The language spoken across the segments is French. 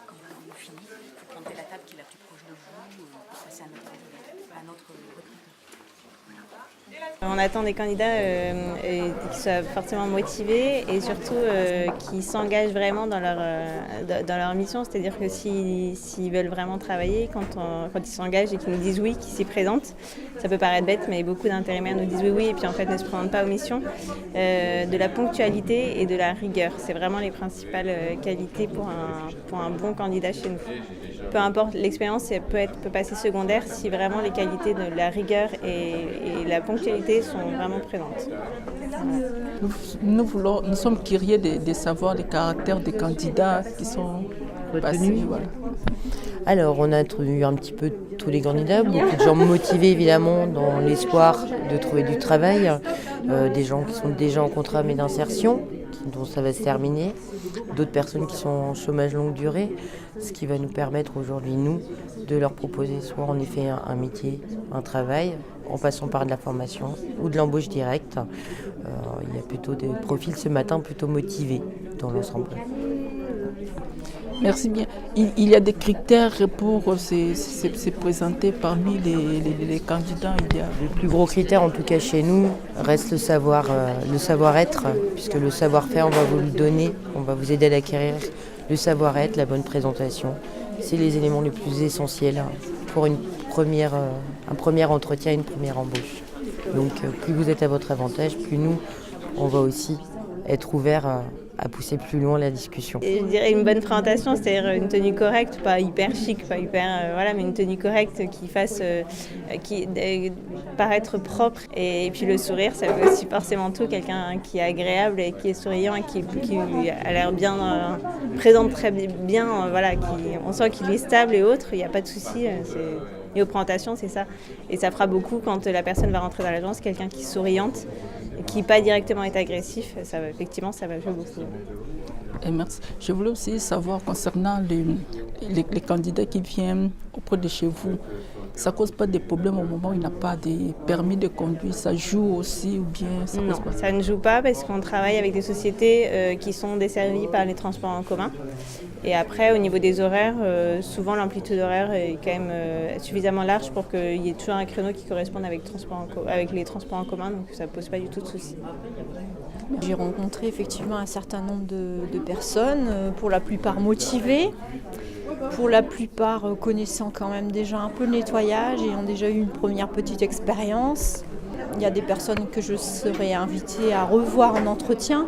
Quand vous finissez, il faut prendre la table qui est la plus proche de vous, passer à notre recruteur. On attend des candidats qui soient forcément motivés et surtout qui s'engagent vraiment dans leur mission. C'est-à-dire que s'ils veulent vraiment travailler, quand ils s'engagent et qu'ils nous disent oui, qu'ils s'y présentent, ça peut paraître bête, mais beaucoup d'intérimaires nous disent oui et puis en fait ne se présentent pas aux missions. De la ponctualité et de la rigueur, c'est vraiment les principales qualités pour un bon candidat chez nous. Peu importe l'expérience, elle peut passer secondaire si vraiment les qualités de la rigueur et la ponctualité sont vraiment présentes. Voilà. Nous sommes curieux de savoir les caractères des candidats qui sont passés. Voilà. Alors, on a introduit un petit peu tous les candidats, beaucoup de gens motivés évidemment dans l'espoir de trouver du travail, des gens qui sont déjà en contrat mais d'insertion, dont ça va se terminer, d'autres personnes qui sont en chômage longue durée, ce qui va nous permettre aujourd'hui, nous, de leur proposer soit en effet un métier, un travail, en passant par de la formation ou de l'embauche directe. Il y a plutôt des profils ce matin plutôt motivés dans l'ensemble. Merci bien. Il y a des critères pour se présenter parmi les candidats. Le plus gros critère, en tout cas chez nous, reste le savoir-être, puisque le savoir-faire, on va vous le donner, on va vous aider à l'acquérir. Le savoir-être, la bonne présentation, c'est les éléments les plus essentiels pour un premier entretien, une première embauche. Donc plus vous êtes à votre avantage, plus nous, on va aussi être ouverts à pousser plus loin la discussion. Et je dirais une bonne présentation, c'est-à-dire une tenue correcte, pas hyper chic, pas hyper mais une tenue correcte qui fasse paraître propre. Et puis le sourire, ça veut aussi forcément tout, quelqu'un qui est agréable et qui est souriant et qui a l'air bien, présente très bien, on sent qu'il est stable et autres, il n'y a pas de souci. Et aux présentations, c'est ça. Et ça fera beaucoup quand la personne va rentrer dans l'agence, quelqu'un qui est souriante, qui pas directement est agressif, effectivement, ça va jouer beaucoup. Et merci. Je voulais aussi savoir concernant les candidats qui viennent auprès de chez vous, ça ne cause pas de problèmes au moment où il n'a pas de permis de conduire, ça joue aussi ou bien ça cause pas? Ça ne joue pas parce qu'on travaille avec des sociétés qui sont desservies par les transports en commun. Et après, au niveau des horaires, souvent l'amplitude horaire est quand même suffisamment large pour qu'il y ait toujours un créneau qui corresponde avec les transports en commun, donc ça ne pose pas du tout de soucis. J'ai rencontré effectivement un certain nombre de personnes, pour la plupart motivées, pour la plupart connaissant quand même déjà un peu le nettoyage et ont déjà eu une première petite expérience. Il y a des personnes que je serais invitée à revoir en entretien,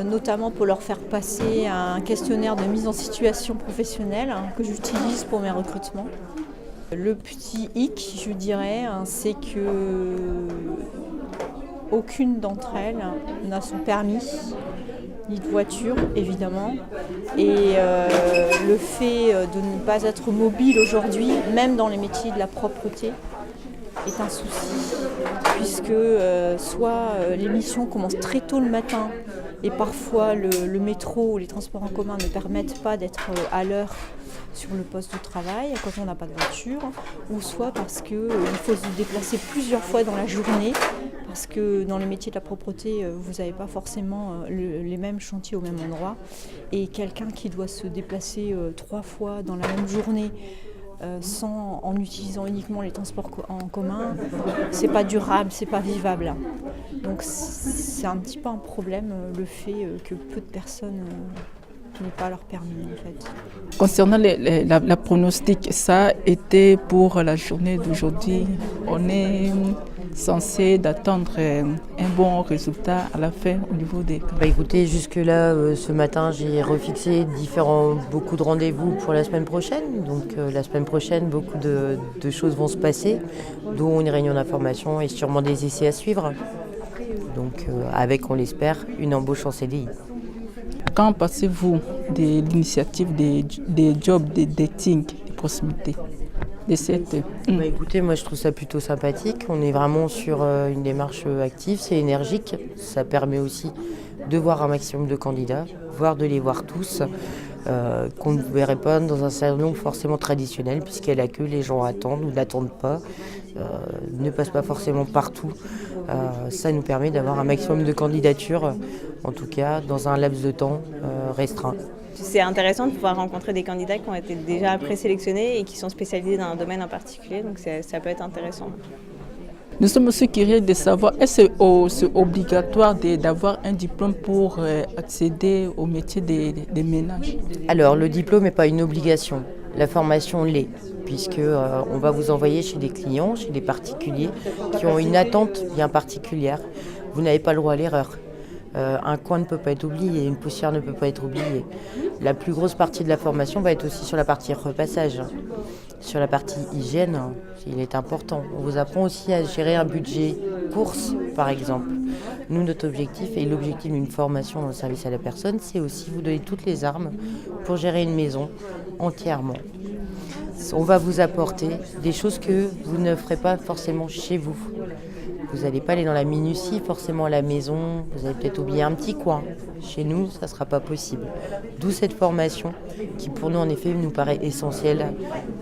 notamment pour leur faire passer un questionnaire de mise en situation professionnelle que j'utilise pour mes recrutements. Le petit hic, je dirais, c'est que aucune d'entre elles n'a son permis, ni de voiture évidemment. Et le fait de ne pas être mobile aujourd'hui, même dans les métiers de la propreté, est un souci, puisque soit les missions commencent très tôt le matin et parfois le métro ou les transports en commun ne permettent pas d'être à l'heure sur le poste de travail quand on n'a pas de voiture, ou soit parce qu'il faut se déplacer plusieurs fois dans la journée, parce que dans les métiers de la propreté, vous n'avez pas forcément les mêmes chantiers au même endroit, et quelqu'un qui doit se déplacer 3 fois dans la même journée, en utilisant uniquement les transports en commun, c'est pas durable, c'est pas vivable. Donc c'est un petit peu un problème le fait que peu de personnes n'aient pas leur permis en fait. Concernant la pronostic, ça a été pour la journée d'aujourd'hui. On est censé d'attendre un bon résultat à la fin au niveau des... Écoutez, jusque-là, ce matin, j'ai refixé beaucoup de rendez-vous pour la semaine prochaine. Donc la semaine prochaine, beaucoup de choses vont se passer, dont une réunion d'information et sûrement des essais à suivre. Donc avec, on l'espère, une embauche en CDI. Quand passez-vous de l'initiative des jobs de dating de proximité? Écoutez, moi je trouve ça plutôt sympathique. On est vraiment sur une démarche active, c'est énergique. Ça permet aussi de voir un maximum de candidats, voire de les voir tous, qu'on ne verrait pas dans un salon forcément traditionnel, puisqu'à la queue, les gens attendent ou n'attendent pas, ne passent pas forcément partout Ça nous permet d'avoir un maximum de candidatures, en tout cas dans un laps de temps restreint. C'est intéressant de pouvoir rencontrer des candidats qui ont été déjà présélectionnés et qui sont spécialisés dans un domaine en particulier, donc ça peut être intéressant. Nous sommes aussi curieux de savoir, est-ce que c'est obligatoire d'avoir un diplôme pour accéder au métier des ménages? Alors, le diplôme n'est pas une obligation, la formation l'est, puisque on va vous envoyer chez des clients, chez des particuliers qui ont une attente bien particulière. Vous n'avez pas le droit à l'erreur. Un coin ne peut pas être oublié, une poussière ne peut pas être oubliée. La plus grosse partie de la formation va être aussi sur la partie repassage. Sur la partie hygiène, il est important. On vous apprend aussi à gérer un budget course, par exemple. Nous, notre objectif et l'objectif d'une formation dans le service à la personne, c'est aussi vous donner toutes les armes pour gérer une maison entièrement. On va vous apporter des choses que vous ne ferez pas forcément chez vous. Vous n'allez pas aller dans la minutie forcément à la maison, vous allez peut-être oublier un petit coin. Chez nous, ça ne sera pas possible. D'où cette formation qui pour nous en effet nous paraît essentielle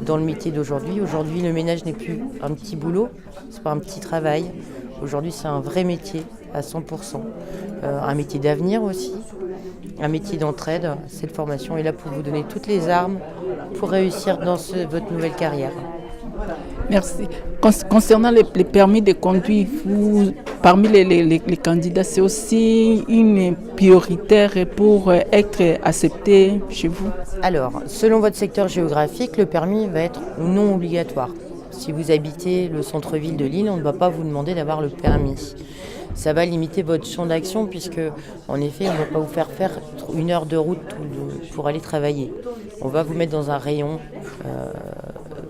dans le métier d'aujourd'hui. Aujourd'hui, le ménage n'est plus un petit boulot, ce n'est pas un petit travail. Aujourd'hui, c'est un vrai métier à 100%. Un métier d'avenir aussi, un métier d'entraide. Cette formation est là pour vous donner toutes les armes pour réussir dans votre nouvelle carrière. Merci. Concernant les permis de conduire, parmi les candidats, c'est aussi une prioritaire pour être accepté chez vous? Alors, selon votre secteur géographique, le permis va être non obligatoire. Si vous habitez le centre-ville de Lille, on ne va pas vous demander d'avoir le permis. Ça va limiter votre champ d'action puisque, en effet, on ne va pas vous faire 1 heure de route pour aller travailler. On va vous mettre dans un rayon,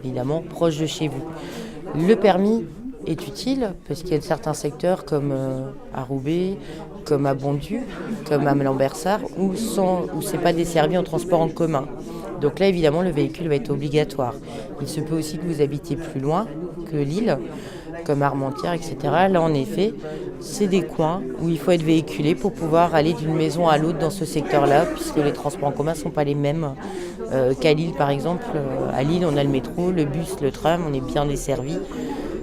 évidemment, proche de chez vous. Le permis est utile parce qu'il y a certains secteurs comme à Roubaix, comme à Bondu, comme à Lambersart, où ce n'est pas desservi en transport en commun. Donc là, évidemment, le véhicule va être obligatoire. Il se peut aussi que vous habitiez plus loin que Lille, comme Armentières, etc. Là, en effet, c'est des coins où il faut être véhiculé pour pouvoir aller d'une maison à l'autre dans ce secteur-là, puisque les transports en commun ne sont pas les mêmes qu'à Lille, par exemple. À Lille, on a le métro, le bus, le tram, on est bien desservi.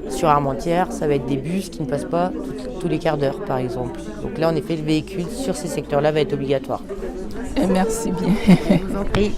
Sur Armentières, ça va être des bus qui ne passent pas tous les quarts d'heure, par exemple. Donc là, en effet, le véhicule sur ces secteurs-là va être obligatoire. Et merci bien. Je vous en prie.